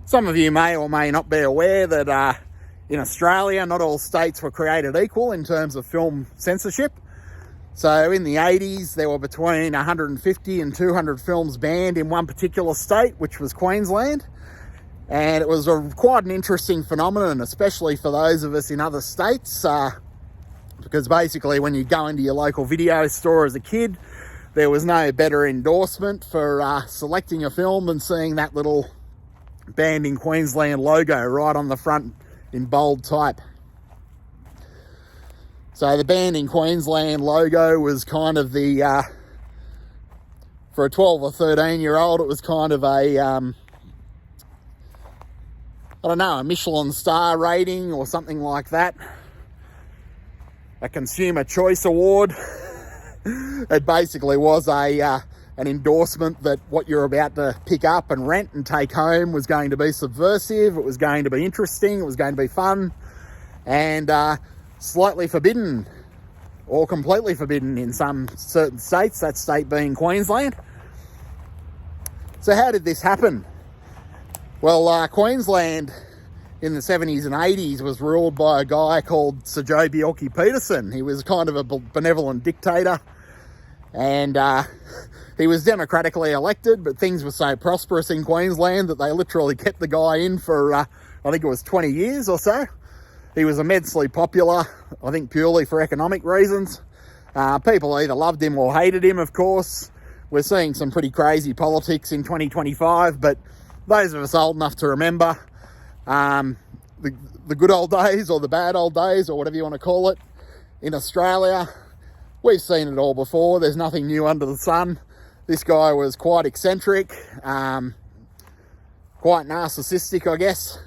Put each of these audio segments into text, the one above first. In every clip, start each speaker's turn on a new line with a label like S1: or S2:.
S1: Some of you may or may not be aware that in Australia, not all states were created equal in terms of film censorship. So in the 80s, there were between 150 and 200 films banned in one particular state, which was Queensland. And it was quite an interesting phenomenon, especially for those of us in other states, because basically when you go into your local video store as a kid, there was no better endorsement for selecting a film than seeing that little banned in Queensland logo right on the front in bold type. So the banned in Queensland logo was kind of the, for a 12 or 13 year old, it was kind of a, a Michelin star rating or something like that. A Consumer Choice Award. It basically was an endorsement that what you're about to pick up and rent and take home was going to be subversive, it was going to be interesting, it was going to be fun, and slightly forbidden or completely forbidden in some certain states, that state being Queensland. So how did this happen? Well, Queensland in the 70s and 80s was ruled by a guy called Sir Joh Bjelke-Petersen. He was kind of a benevolent dictator, and he was democratically elected, but things were so prosperous in Queensland that they literally kept the guy in for, I think it was 20 years or so. He was immensely popular, I think purely for economic reasons. People either loved him or hated him, of course. We're seeing some pretty crazy politics in 2025, but those of us old enough to remember the good old days or the bad old days or whatever you want to call it in Australia, we've seen it all before. There's nothing new under the sun. This guy was quite eccentric, quite narcissistic, I guess.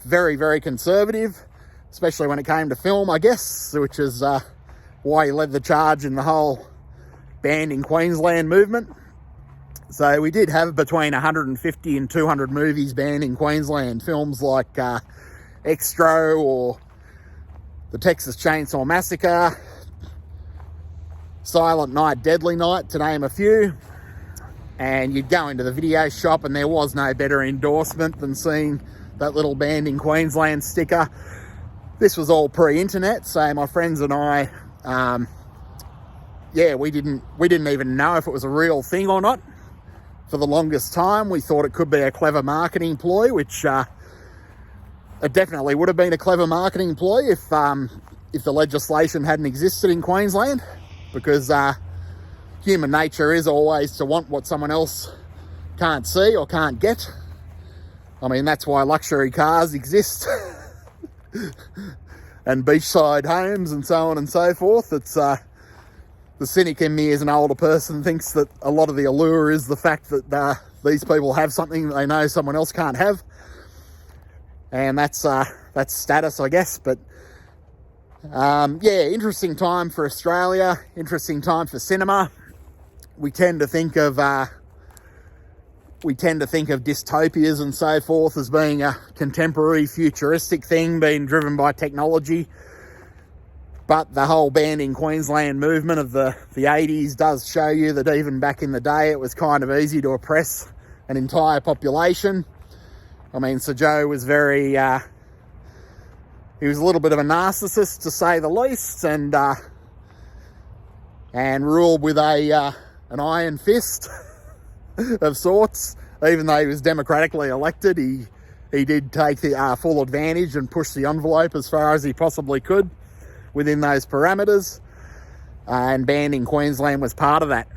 S1: Very, very conservative, especially when it came to film, I guess, which is why he led the charge in the whole banned in Queensland movement. So we did have between 150 and 200 movies banned in Queensland. Films like Extra or The Texas Chainsaw Massacre, Silent Night, Deadly Night, to name a few. And you'd go into the video shop and there was no better endorsement than seeing that little banned in Queensland sticker. This was all pre-internet, so my friends and I, we didn't even know if it was a real thing or not. For the longest time, we thought it could be a clever marketing ploy, which it definitely would have been a clever marketing ploy if the legislation hadn't existed in Queensland, because human nature is always to want what someone else can't see or can't get. I mean, that's why luxury cars exist and beachside homes and so on and so forth. It's the cynic in me as an older person thinks that a lot of the allure is the fact that these people have something that they know someone else can't have. And that's status, I guess. But interesting time for Australia, interesting time for cinema. We tend to think of dystopias and so forth as being a contemporary futuristic thing being driven by technology. But the whole banned in Queensland movement of the 80s does show you that even back in the day, it was kind of easy to oppress an entire population. I mean, Sir Joh was he was a little bit of a narcissist, to say the least, and ruled with an iron fist of sorts. Even though he was democratically elected, he did take the full advantage and push the envelope as far as he possibly could within those parameters, and banned in Queensland was part of that.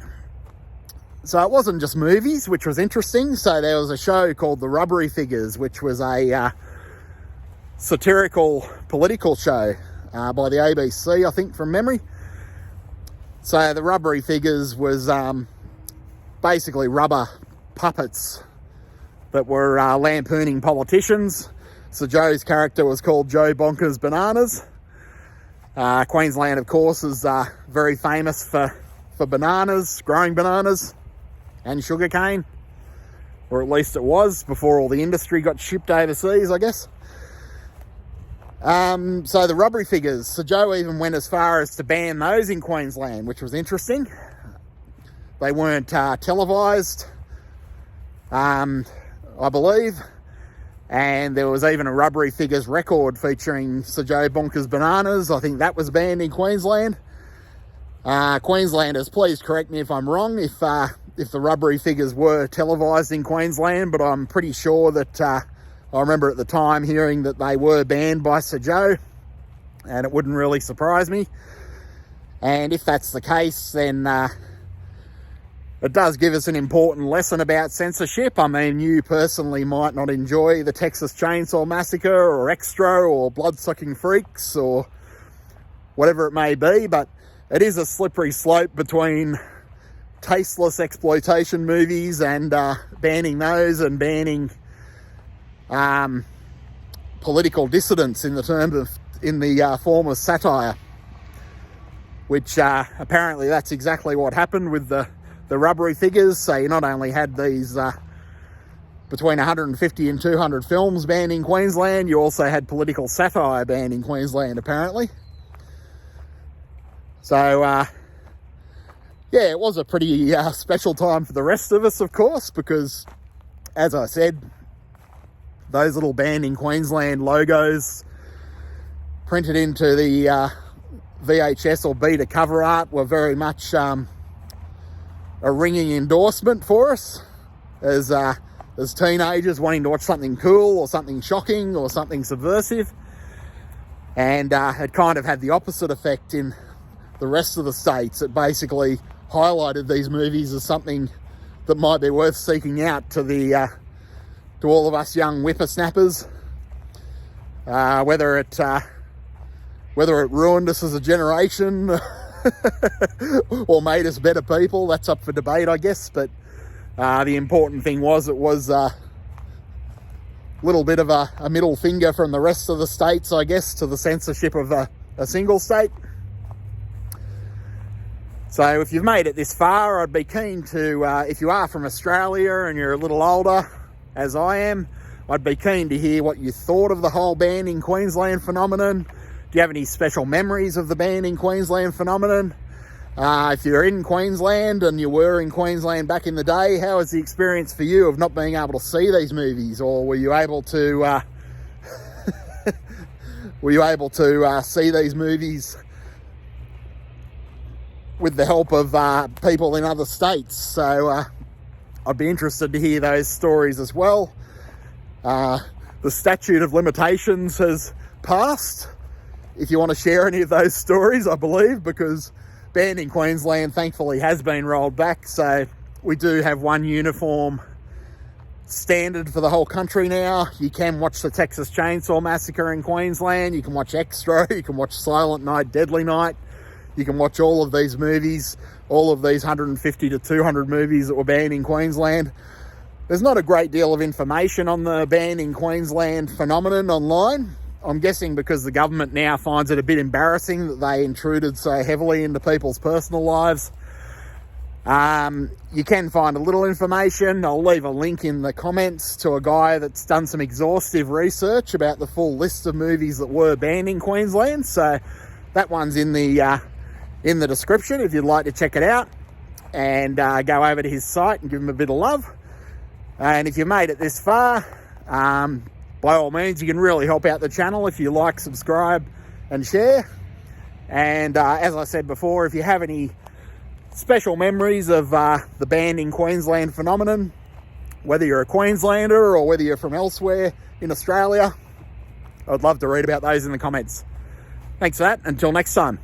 S1: So it wasn't just movies, which was interesting. So there was a show called The Rubbery Figures, which was a satirical political show by the ABC, I think, from memory. So The Rubbery Figures was basically rubber puppets that were lampooning politicians. So Joe's character was called Joe Bonkers Bananas. Queensland, of course, is very famous for bananas, growing bananas and sugarcane, or at least it was before all the industry got shipped overseas, I guess. So the Rubbery Figures, so Joe even went as far as to ban those in Queensland, which was interesting. They weren't televised. I believe. And there was even a Rubbery Figures record featuring Sir Joe Bonker's Bananas. I think that was banned in Queensland. Queenslanders, please correct me if I'm wrong, if the Rubbery Figures were televised in Queensland, but I'm pretty sure that I remember at the time hearing that they were banned by Sir Joe, and it wouldn't really surprise me. And if that's the case, then it does give us an important lesson about censorship. I mean, you personally might not enjoy the Texas Chainsaw Massacre or Extra or Blood-Sucking Freaks or whatever it may be, but it is a slippery slope between tasteless exploitation movies and banning those and banning political dissidents in the form of satire, which apparently that's exactly what happened with the Rubbery Figures. So you not only had these between 150 and 200 films banned in Queensland, you also had political satire banned in Queensland, apparently. So, yeah, it was a pretty special time for the rest of us, of course, because, as I said, those little banned in Queensland logos printed into the VHS or beta cover art were very much a ringing endorsement for us as teenagers wanting to watch something cool or something shocking or something subversive. And it kind of had the opposite effect in the rest of the states. It basically highlighted these movies as something that might be worth seeking out to all of us young whippersnappers. Whether it ruined us as a generation or made us better people, that's up for debate, I guess. But the important thing was it was a little bit of a middle finger from the rest of the states, I guess, to the censorship of a single state. So if you've made it this far, I'd be keen to, if you are from Australia and you're a little older, as I am, I'd be keen to hear what you thought of the whole ban in Queensland phenomenon. Do you have any special memories of the ban in Queensland phenomenon? If you're in Queensland and you were in Queensland back in the day, how was the experience for you of not being able to see these movies? Or were you able to see these movies with the help of people in other states? So I'd be interested to hear those stories as well. The statute of limitations has passed, if you want to share any of those stories, I believe, because ban in Queensland thankfully has been rolled back, so we do have one uniform standard for the whole country now. You can watch the Texas Chainsaw Massacre in Queensland, you can watch Extra, you can watch Silent Night, Deadly Night, you can watch all of these movies, all of these 150 to 200 movies that were banned in Queensland. There's not a great deal of information on the ban in Queensland phenomenon online. I'm guessing because the government now finds it a bit embarrassing that they intruded so heavily into people's personal lives. You can find a little information. I'll leave a link in the comments to a guy that's done some exhaustive research about the full list of movies that were banned in Queensland. So that one's in the description if you'd like to check it out, and go over to his site and give him a bit of love. And if you made it this far, by all means, you can really help out the channel if you like, subscribe and share. And as I said before, if you have any special memories of the ban in Queensland phenomenon, whether you're a Queenslander or whether you're from elsewhere in Australia, I'd love to read about those in the comments. Thanks for that. Until next time.